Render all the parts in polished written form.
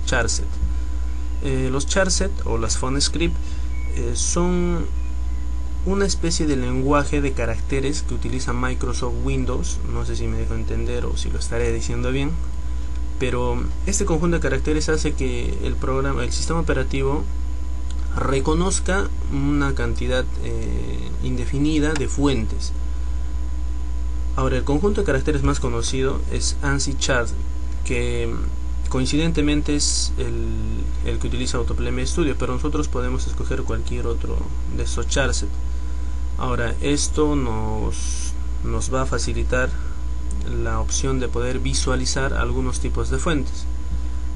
charset. Los charset o las font script son una especie de lenguaje de caracteres que utiliza Microsoft Windows. No sé si me dejo entender o si lo estaré diciendo bien, pero este conjunto de caracteres hace que el sistema operativo reconozca una cantidad indefinida de fuentes. Ahora, el conjunto de caracteres más conocido es ANSI Chart, que coincidentemente es el que utiliza Autoplay Studio, pero nosotros podemos escoger cualquier otro de estos charset. Ahora, esto nos va a facilitar la opción de poder visualizar algunos tipos de fuentes,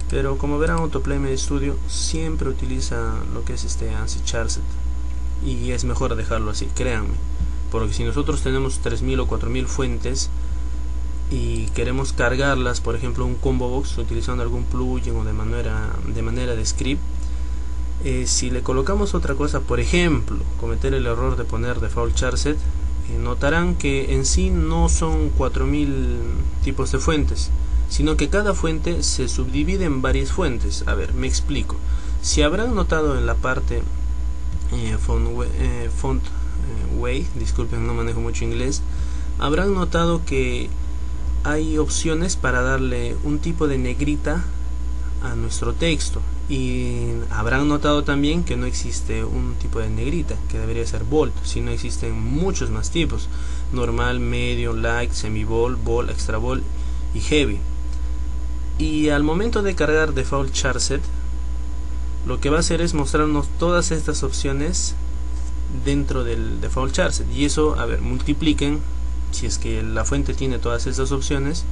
pero como verán, Autoplay Studio siempre utiliza lo que es este ANSI Charset, y es mejor dejarlo así, créanme, porque si nosotros tenemos 3000 o 4000 fuentes y queremos cargarlas, por ejemplo un combo box utilizando algún plugin o de manera de script, si le colocamos otra cosa, por ejemplo cometer el error de poner default charset, notarán que en sí no son 4000 tipos de fuentes, sino que cada fuente se subdivide en varias fuentes. A ver, me explico. Si habrán notado en la parte font way, disculpen, no manejo mucho inglés, habrán notado que hay opciones para darle un tipo de negrita a nuestro texto, y habrán notado también que no existe un tipo de negrita que debería ser bold, sino existen muchos más tipos: normal, medio, light, semi bold, bold, extra bold y heavy. Y al momento de cargar default charset, lo que va a hacer es mostrarnos todas estas opciones dentro del default charset, y eso, a ver, multipliquen, si es que la fuente tiene todas estas opciones.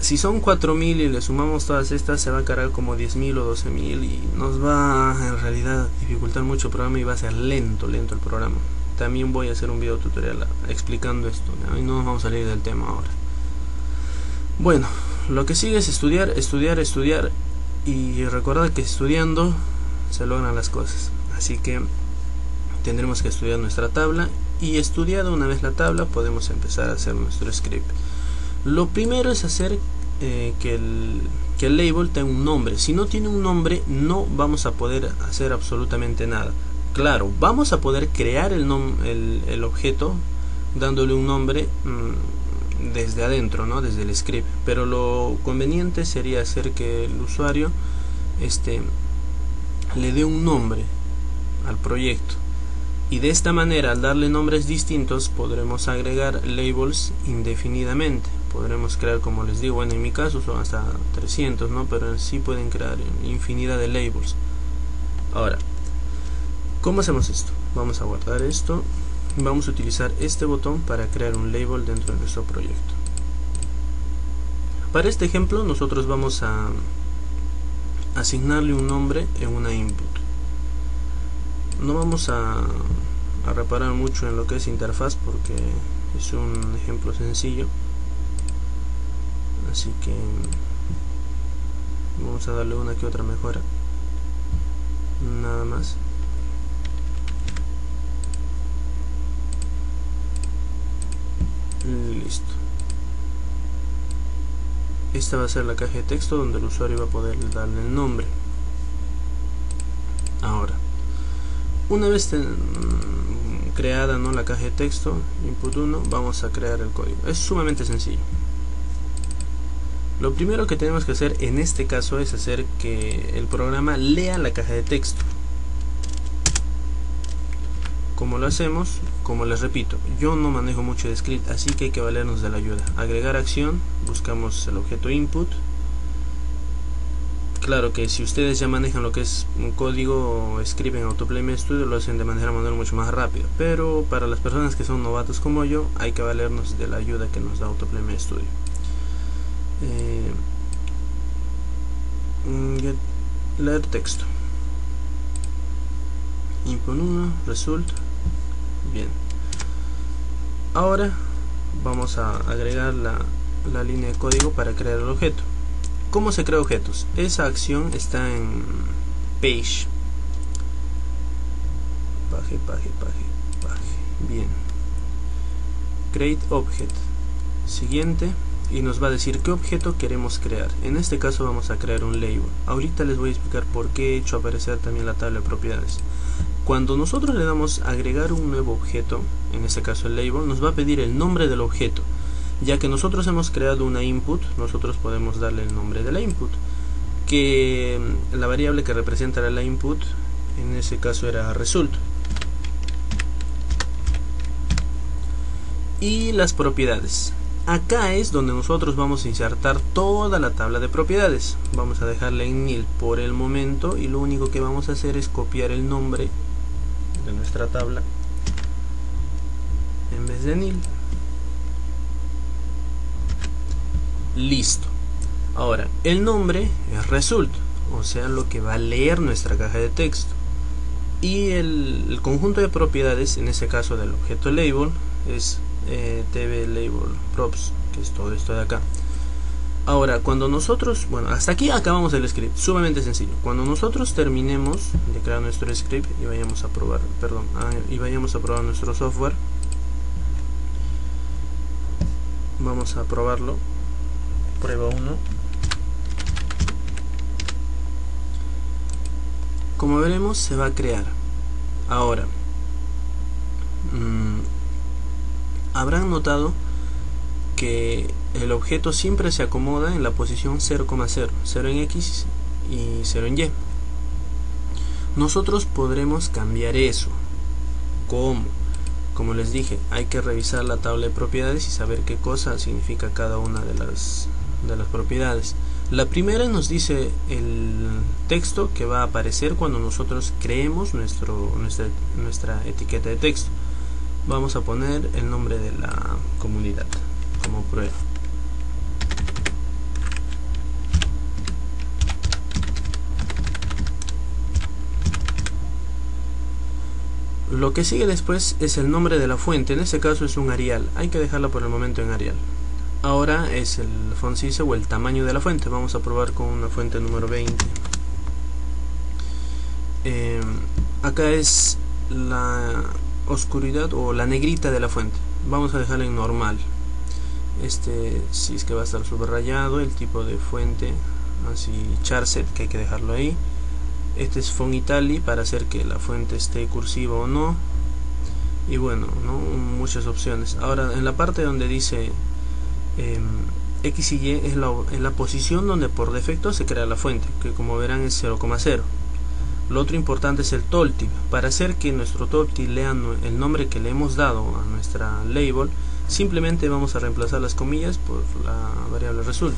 Si son 4000 y le sumamos todas estas, se va a cargar como 10000 o 12000, y nos va en realidad a dificultar mucho el programa y va a ser lento el programa. También voy a hacer un video tutorial explicando esto, y no nos vamos a salir del tema ahora. Bueno, lo que sigue es estudiar, y recordar que estudiando se logran las cosas. Así que tendremos que estudiar nuestra tabla, y estudiada una vez la tabla podemos empezar a hacer nuestro script. Lo primero es hacer que el label tenga un nombre. Si no tiene un nombre, no vamos a poder hacer absolutamente nada. Claro, vamos a poder crear el objeto dándole un nombre desde adentro, ¿no? Desde el script, pero lo conveniente sería hacer que el usuario le dé un nombre al proyecto, y de esta manera, al darle nombres distintos, podremos agregar labels indefinidamente. Podremos crear, como les digo, bueno, en mi caso son hasta 300, ¿no? Pero en sí pueden crear infinidad de labels. Ahora, ¿cómo hacemos esto? Vamos a guardar esto. Vamos a utilizar este botón para crear un label dentro de nuestro proyecto. Para este ejemplo, nosotros vamos a asignarle un nombre en una input. No vamos a reparar mucho en lo que es interfaz, porque es un ejemplo sencillo, así que vamos a darle una que otra mejora, nada más. Listo. Esta va a ser la caja de texto donde el usuario va a poder darle el nombre. Ahora, una vez creada, ¿no?, la caja de texto, input 1, vamos a crear el código. Es sumamente sencillo. Lo primero que tenemos que hacer en este caso es hacer que el programa lea la caja de texto. ¿Cómo lo hacemos? Como les repito, yo no manejo mucho de script, así que hay que valernos de la ayuda. Agregar acción, buscamos el objeto input. Claro que si ustedes ya manejan lo que es un código o script en Autoplay Studio, lo hacen de manera manual mucho más rápido, pero para las personas que son novatos como yo, hay que valernos de la ayuda que nos da Autoplay Studio. Leer texto, input 1, result. Bien, ahora vamos a agregar la línea de código para crear el objeto. ¿Cómo se crea objetos? Esa acción está en page. Page. Bien. Create object. Siguiente, y nos va a decir qué objeto queremos crear. En este caso vamos a crear un label. Ahorita les voy a explicar por qué he hecho aparecer también la tabla de propiedades. Cuando nosotros le damos a agregar un nuevo objeto, en este caso el label, nos va a pedir el nombre del objeto. Ya que nosotros hemos creado una input, nosotros podemos darle el nombre de la input, que la variable que representa la input en ese caso era result. Y las propiedades. Acá es donde nosotros vamos a insertar toda la tabla de propiedades. Vamos a dejarla en nil por el momento y lo único que vamos a hacer es copiar el nombre de nuestra tabla en vez de nil. Listo. Ahora, el nombre es result, o sea, lo que va a leer nuestra caja de texto. Y el conjunto de propiedades, en este caso del objeto label, es tb label props, que es todo esto de acá. Ahora, cuando nosotros, bueno, hasta aquí acabamos el script, sumamente sencillo. Cuando nosotros terminemos de crear nuestro script y vayamos a probar, nuestro software, vamos a probarlo. Prueba 1. Como veremos, se va a crear. Ahora, habrán notado que el objeto siempre se acomoda en la posición 0,0, 0 en X y 0 en Y. Nosotros podremos cambiar eso. ¿Cómo? Como les dije, hay que revisar la tabla de propiedades y saber qué cosa significa cada una de las propiedades. La primera nos dice el texto que va a aparecer cuando nosotros creemos nuestra etiqueta de texto. Vamos a poner el nombre de la comunidad como prueba. Lo que sigue después es el nombre de la fuente. En este caso es un Arial. Hay que dejarla por el momento en Arial. Ahora es el font size o el tamaño de la fuente. Vamos a probar con una fuente número 20. Acá es la oscuridad o la negrita de la fuente. Vamos a dejarla en normal. Si es que va a estar subrayado, el tipo de fuente así charset, que hay que dejarlo ahí. Este es font italic para hacer que la fuente esté cursiva o no. Y bueno, muchas opciones. Ahora en la parte donde dice X y Y es la posición donde por defecto se crea la fuente, que como verán es 0,0. Lo otro importante es el tooltip. Para hacer que nuestro tooltip lea el nombre que le hemos dado a nuestra label, simplemente vamos a reemplazar las comillas por la variable result,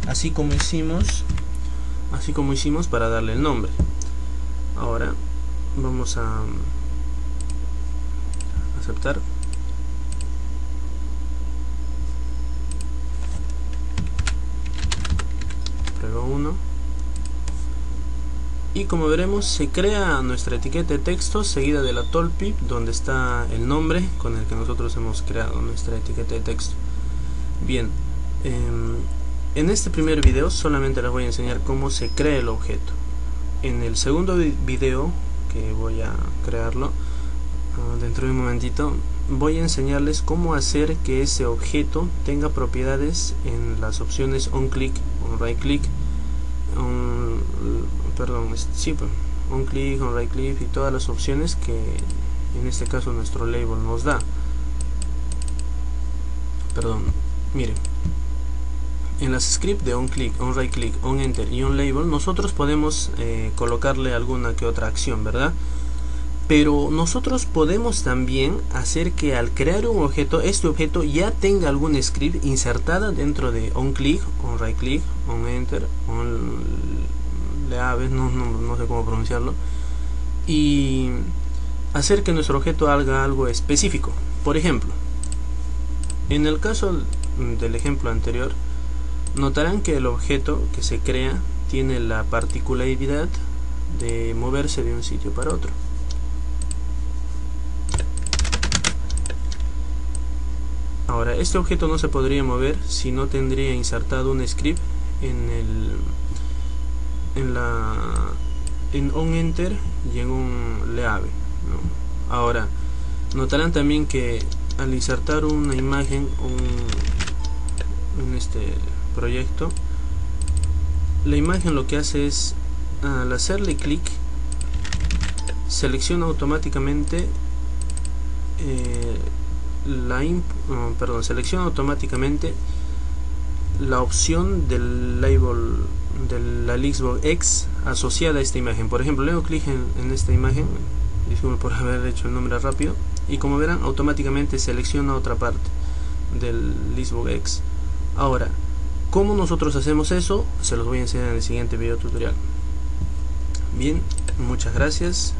así como hicimos para darle el nombre. Ahora vamos a aceptar. Prueba 1. Y como veremos, se crea nuestra etiqueta de texto seguida de la tooltip, donde está el nombre con el que nosotros hemos creado nuestra etiqueta de texto. Bien, en este primer video solamente les voy a enseñar cómo se crea el objeto. En el segundo video, que voy a crearlo dentro de un momentito, voy a enseñarles cómo hacer que ese objeto tenga propiedades en las opciones onClick, onRightClick, onClick, onRightClick y todas las opciones que en este caso nuestro label nos da. Miren, en las scripts de onClick, onRightClick, onEnter y onLabel nosotros podemos colocarle alguna que otra acción, ¿verdad? Pero nosotros podemos también hacer que al crear un objeto, este objeto ya tenga algún script insertada dentro de onClick, onRightClick, onEnter, onLabel, no sé cómo pronunciarlo, y hacer que nuestro objeto haga algo específico. Por ejemplo, en el caso del ejemplo anterior, notarán que el objeto que se crea tiene la particularidad de moverse de un sitio para otro. Ahora, este objeto no se podría mover si no tendría insertado un script en onEnter y en onLabel, ¿no? Ahora, notarán también que al insertar una imagen, en este proyecto, la imagen lo que hace es, al hacerle clic, selecciona automáticamente selecciona automáticamente la opción del label de la Xbox X asociada a esta imagen. Por ejemplo, le doy clic en esta imagen, disculpen por haber hecho el nombre rápido, y como verán automáticamente selecciona otra parte del Xbox X. Ahora, ¿cómo nosotros hacemos eso? Se los voy a enseñar en el siguiente video tutorial. Bien, muchas gracias.